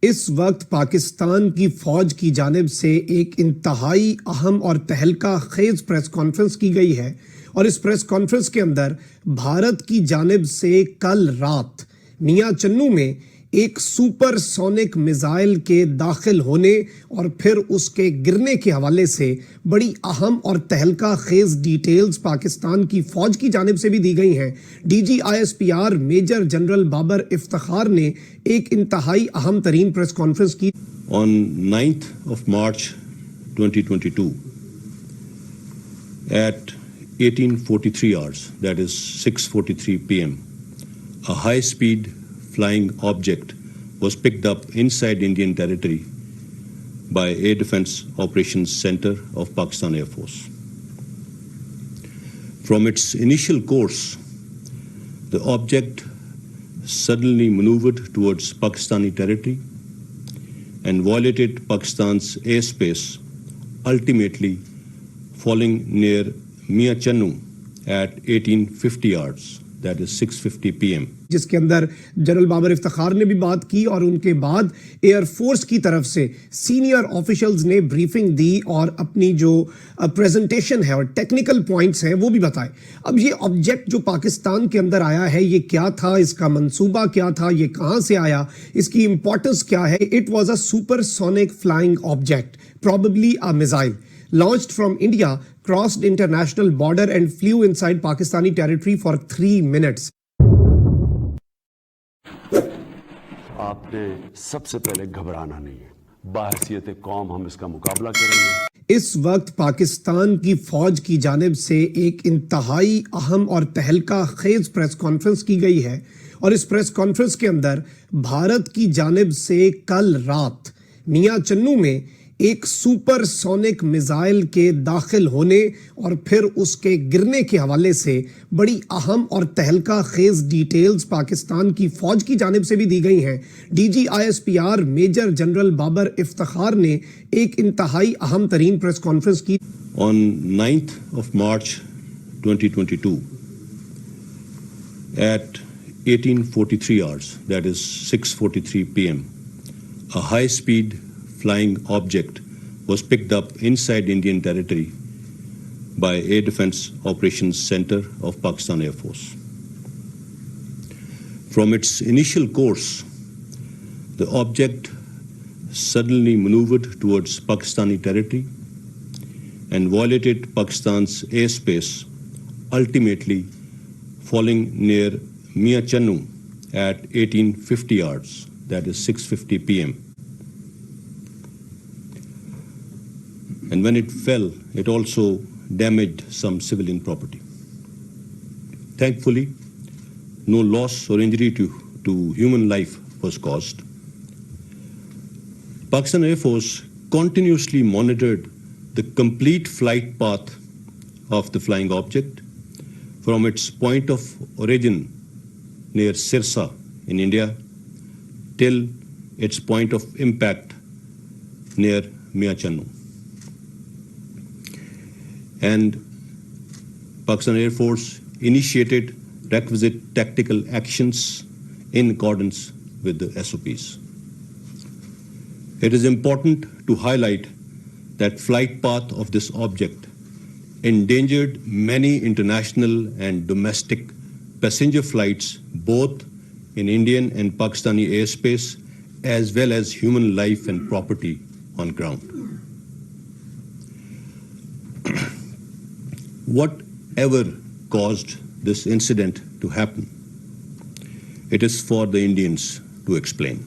इस वक्त पाकिस्तान की फौज की जानिब से एक इंतहाई अहम और तहलका खेज प्रेस कॉन्फ्रेंस की गई है और इस प्रेस कॉन्फ्रेंस के अंदर भारत की जानिब से कल रात मियां चन्नू में एक सुपरसोनिक मिसाइल के दाखिल होने और फिर उसके गिरने के हवाले से बड़ी अहम और तहलका खेज डिटेल्स पाकिस्तान की फौज की जानिब से भी दी गई हैं। DGISPR major general Babar Iftikhar ने एक इंतहाई अहम तरीन प्रेस कॉन्फ्रेंस की। On 9th of March 2022 at 18:43 hours, that is 6:43 p.m., a high-speed flying object was picked up inside Indian territory by Air Defense Operations Center of Pakistan Air Force. From its initial course, the object suddenly maneuvered towards Pakistani territory and violated Pakistan's airspace, ultimately falling near Mian Channu at 1850 hours, that is 6:50 p.m. जिसके अंदर general Babar Iftikhar ने भी बात की और उनके बाद air force की तरफ से सीनियर ऑफिशियल्स ने ब्रीफिंग दी और अपनी जो प्रेजेंटेशन है और टेक्निकल पॉइंट्स हैं वो भी बताए। अब ये ऑब्जेक्ट जो पाकिस्तान के अंदर आया है, ये क्या था, इसका मंसूबा क्या था, ये कहां से आया, इसकी इंपॉर्टेंस क्या है? It was a supersonic flying object, probably a missile launched from India, crossed international border and flew inside Pakistani territory for 3 minutes. आपने सबसे पहले घबराना नहीं है। बाहसियत कौम हम इसका मुकाबला करेंगे। इस वक्त पाकिस्तान की फौज की जानिब से एक इंतहाई अहम और तहलका खेज प्रेस कॉन्फ्रेंस की गई है और इस प्रेस कॉन्फ्रेंस के अंदर भारत की जानिब से कल रात मियां चन्नू में एक सुपरसोनिक मिसाइल के दाखिल होने और फिर उसके गिरने के हवाले से बड़ी अहम और तहलका खेज डिटेल्स पाकिस्तान की फौज की जानिब से भी दी गई हैं। DGISPR major general Babar Iftikhar ने एक इंतहाई अहम तरीन प्रेस कॉन्फ्रेंस की। On 9th of March 2022 at 18:43 hours, that is 6:43 p.m., a high-speed flying object was picked up inside Indian territory by Air Defense Operations Center of Pakistan Air Force. From its initial course, the object suddenly maneuvered towards Pakistani territory and violated Pakistan's airspace, ultimately falling near Mian Channu at 1850 hours, that is 6:50 p.m. And when it fell, it also damaged some civilian property. Thankfully, no loss or injury to human life was caused. Pakistan Air Force continuously monitored the complete flight path of the flying object from its point of origin near Sirsa in India till its point of impact near Mian Channu. And Pakistan Air Force initiated requisite tactical actions in accordance with the SOPs. It is important to highlight that flight path of this object endangered many international and domestic passenger flights both in Indian and Pakistani airspace as well as human life and property on ground. Whatever caused this incident to happen, it is for the Indians to explain.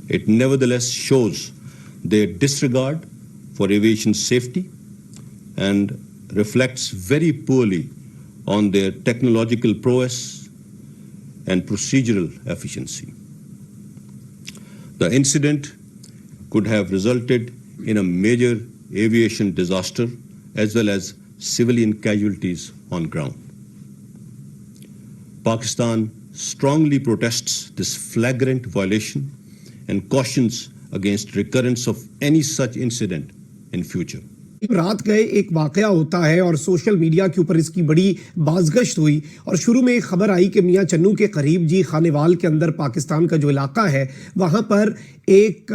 It nevertheless shows their disregard for aviation safety and reflects very poorly on their technological prowess and procedural efficiency. The incident could have resulted in a major aviation disaster as well as civilian casualties on ground. Pakistan strongly protests this flagrant violation and cautions against recurrence of any such incident in future. रात गए एक वाकया होता है और social media के ऊपर इसकी बड़ी बाज़गश्त हुई और शुरू में एक खबर आई कि मियां चन्नू के करीब जी खानेवाल के अंदर पाकिस्तान का जो इलाका है वहाँ पर एक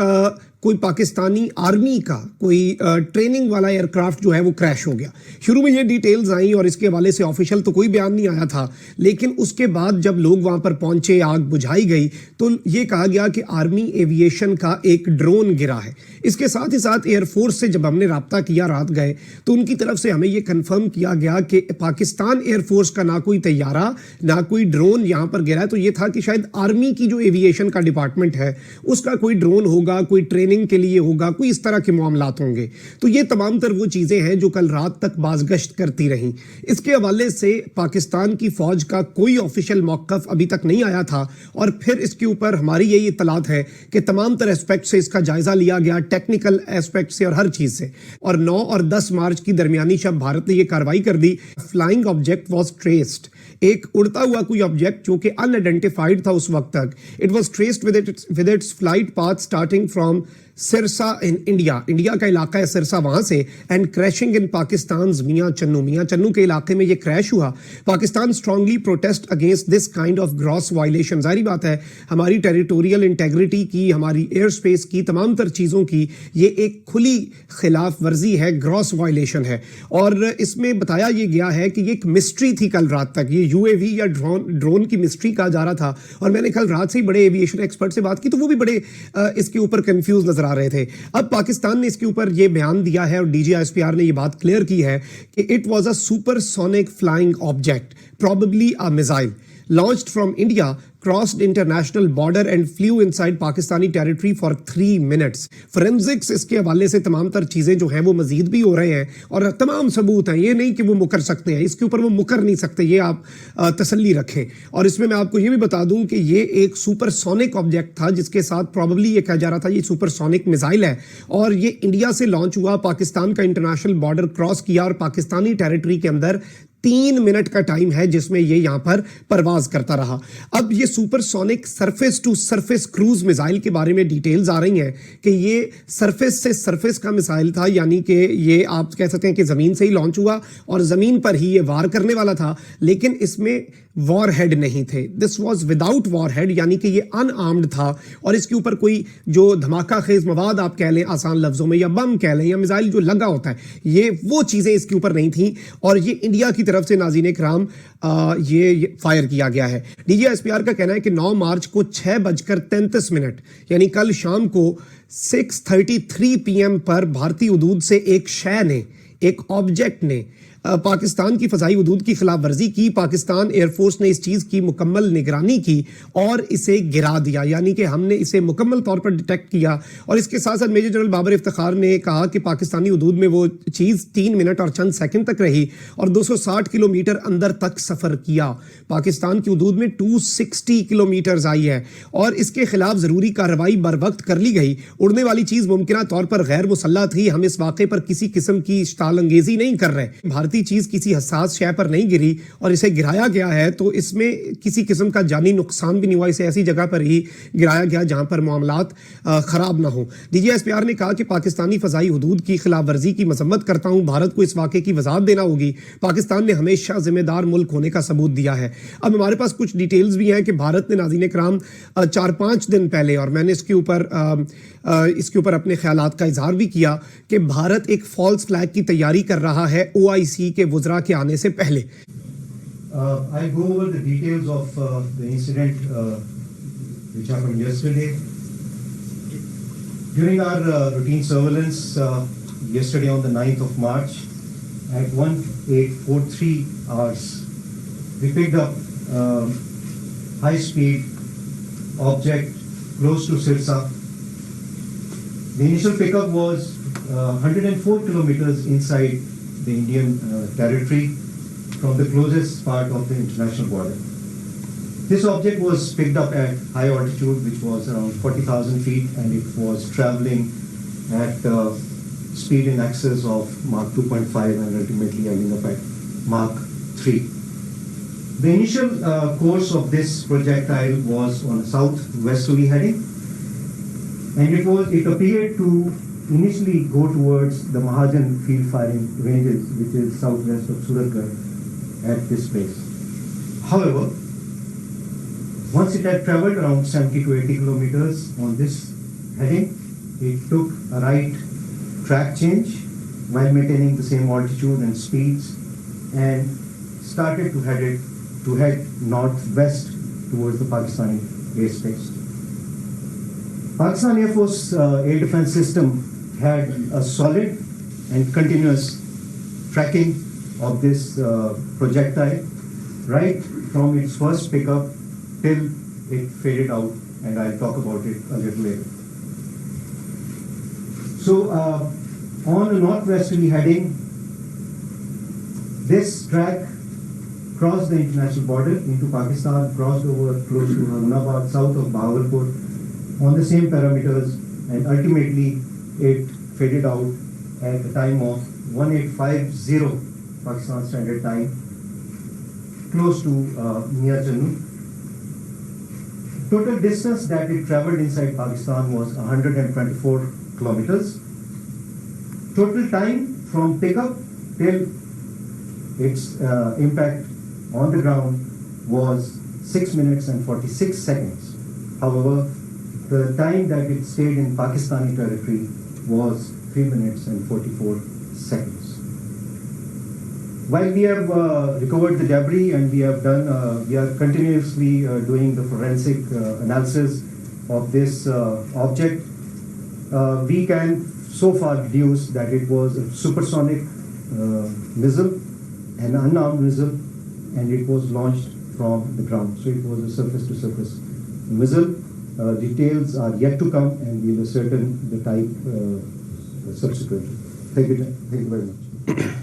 कोई पाकिस्तानी आर्मी का कोई ट्रेनिंग वाला एयरक्राफ्ट जो है वो क्रैश हो गया। शुरू में ये डिटेल्स आई और इसके हवाले से ऑफिशियल तो कोई बयान नहीं आया था, लेकिन उसके बाद जब लोग वहाँ पर पहुंचे, आग बुझाई गई, तो ये कहा गया कि आर्मी एविएशन का एक ड्रोन गिरा है। इसके साथ ही साथ एयरफोर्स से जब हमने राब्ता किया रात गए तो उनकी तरफ से हमें ये कंफर्म किया गया कि पाकिस्तान एयरफोर्स का ना कोई तैयारा ना कोई ड्रोन यहाँ पर गिरा है। तो ये था कि शायद आर्मी की जो एविएशन का डिपार्टमेंट है उसका कोई ड्रोन होगा, कोई ट्रेनिंग के लिए होगा, कोई इस तरह के मामलात होंगे। तो ये तमाम तर वो चीज़ें हैं जो कल रात तक बाज़गश्त करती रहीं। इसके हवाले से पाकिस्तान की फ़ौज का कोई ऑफिशियल मौक़िफ़ अभी तक नहीं आया था और फिर इसके ऊपर हमारी यही इत्तलात है कि तमाम तर एस्पेक्ट से इसका जायज़ा लिया गया, टेक्निकल एस्पेक्ट से और हर चीज़ से। और 9 और 10 मार्च की दरमियानी शब भारत ने ये कार्रवाई कर दी। फ्लाइंग ऑब्जेक्ट वॉज ट्रेस्ड, एक उड़ता हुआ कोई ऑब्जेक्ट जो कि अनआइडेंटिफाइड था उस वक्त तक, it was traced with its flight path starting from Sirsa in India, India का इलाका है सिरसा वहां से, एंड क्रैशिंग इन पाकिस्तान मियां चन्नू के इलाके में ये क्रैश हुआ। Pakistan strongly protest against this kind of gross violation. जाहिर बात है हमारी टेरिटोरियल इंटेग्रिटी की, हमारी एयर स्पेस की, तमाम तर चीज़ों की ये एक खुली खिलाफ वर्जी है, ग्रॉस वायलेशन है। और इसमें बताया ये गया है कि ये एक मिस्ट्री थी कल रात तक, ये यूएवी या ड्रोन की मिस्ट्री कहा जा रहा था। और मैंने कल रात से ही बड़े एविएशन एक्सपर्ट से बात की तो वो भी बड़े इसके ऊपर कंफ्यूज नजर आ रहे थे। अब पाकिस्तान ने इसके ऊपर ये बयान दिया है और डीजीआईएसपीआर ने ये बात क्लियर की है कि it was a supersonic flying object, probably a missile launched from India, crossed international border and flew inside Pakistani territory for 3 minutes. Forensics इसके हवाले से तमाम तर चीज़ें जो हैं वो मजीद भी हो रहे हैं और तमाम सबूत हैं, ये नहीं कि वो मुकर सकते हैं, इसके ऊपर वो मुकर नहीं सकते, ये आप तसल्ली रखें। और इसमें मैं आपको ये भी बता दूं कि ये एक सुपरसोनिक ऑब्जेक्ट था जिसके साथ प्रॉबली ये कहा जा रहा था ये सुपरसोनिक मिसाइल है और ये इंडिया से लॉन्च हुआ, पाकिस्तान का इंटरनेशनल बॉर्डर क्रॉस किया और पाकिस्तानी टेरिटरी के अंदर 3 मिनट का टाइम है जिसमें ये यहां पर परवाज करता रहा। अब ये supersonic surface to surface cruise missile के बारे में डिटेल्स आ रही हैं कि ये सरफेस से सरफेस का मिसाइल था, यानी कि ये आप कह सकते हैं कि जमीन से ही लॉन्च हुआ और जमीन पर ही ये वार करने वाला था, लेकिन इसमें वॉर हेड नहीं थे। This was without war head, यानी कि ये अनआर्म्ड था और इसके ऊपर कोई जो धमाका खेज मवाद आप कह लें आसान लफ्जों में, या बम कह लें, या मिसाइल जो लगा होता है, ये वो चीजें इसके ऊपर नहीं थी और ये इंडिया की तरफ से नाज़रीन इकराम ये फायर किया गया है। डीजीआईएसपीआर का कहना है कि 9 मार्च को 6:33 यानी कल शाम को 6:33 PM पर भारतीय हुदूद से एक शय ने, एक ऑब्जेक्ट ने पाकिस्तान की फ़ज़ाई हुदूद की खिलाफ वर्जी की। पाकिस्तान एयरफोर्स ने इस चीज़ की मुकम्मल निगरानी की और इसे गिरा दिया, यानी कि हमने इसे मुकम्मल तौर पर डिटेक्ट किया। और इसके साथ साथ मेजर जनरल बाबर इफ्तिखार ने कहा कि पाकिस्तानी हुदूद में वो चीज़ 3 मिनट और चंद सेकंड तक रही और 260 किलोमीटर अंदर तक सफ़र किया। पाकिस्तान की हुदूद में 260 किलोमीटर आई है और इसके खिलाफ ज़रूरी कार्रवाई बर वक्त कर ली गई। उड़ने वाली चीज़ मुमकिन तौर पर गैर मुसल्लह थी, हम इस वाक़े पर किसी किस्म की इश्ताल अंगेज़ी नहीं कर रहे। भारतीय चीज किसी हसास शय पर नहीं गिरी और इसे गिराया गया है तो इसमें किसी किस्म का जानी नुकसान भी नहीं हुआ, इसे ऐसी जगह पर ही गिराया गया जहां पर मामलात खराब ना हो। डीजीआईएसपीआर ने कहा कि पाकिस्तानी फजाई हुदूद की खिलाफ वर्जी की मजम्मत करता हूं, भारत को इस वाक़े की वजाहत देना होगी। पाकिस्तान ने हमेशा जिम्मेदार मुल्क होने का सबूत दिया है। अब हमारे पास कुछ डिटेल्स भी हैं कि भारत ने नाज़रीन कराम 4-5 दिन पहले, और मैंने इसके ऊपर अपने ख्यालात का इजहार भी किया कि भारत एक फॉल्स फ्लैग की तैयारी कर रहा है OIC के वुज़रा के आने से पहले। I'll go over the details of the incident which happened yesterday. During our routine surveillance yesterday on the 9th of March at 1843 hours, we picked up high-speed object close to Sirsa. The initial pickup was 104 kilometers inside the Indian territory from the closest part of the international border. This object was picked up at high altitude, which was around 40,000 feet, and it was traveling at speed in excess of Mach 2.5 and ultimately ending up at Mach 3. The initial course of this projectile was on a southwesterly heading, and it appeared to initially go towards the Mahajan field firing ranges, which is southwest of Suratgarh at this place. However, once it had traveled around 70 to 80 kilometers on this heading, it took a right track change while maintaining the same altitude and speeds and started to head northwest towards the Pakistani airspace. Pakistan Air Force air defense system had a solid and continuous tracking of this projectile right from its first pickup till it faded out, and I'll talk about it a little later. So on a northwesterly heading, this track crossed the international border into Pakistan, crossed over close to Harunabad, south of Bahawalpur, on the same parameters, and ultimately it faded out at the time of 1850 Pakistan Standard Time, close to near Jannu. Total distance that it traveled inside Pakistan was 124 kilometers. Total time from pickup till its impact on the ground was 6 minutes and 46 seconds. However, the time that it stayed in Pakistani territory was 3 minutes and 44 seconds. While we have recovered the debris and we are continuously doing the forensic analysis of this object, we can so far deduce that it was a supersonic missile, an unarmed missile, and it was launched from the ground. So it was a surface-to-surface missile. Details are yet to come, and we will ascertain the type subsequently. Thank you very much.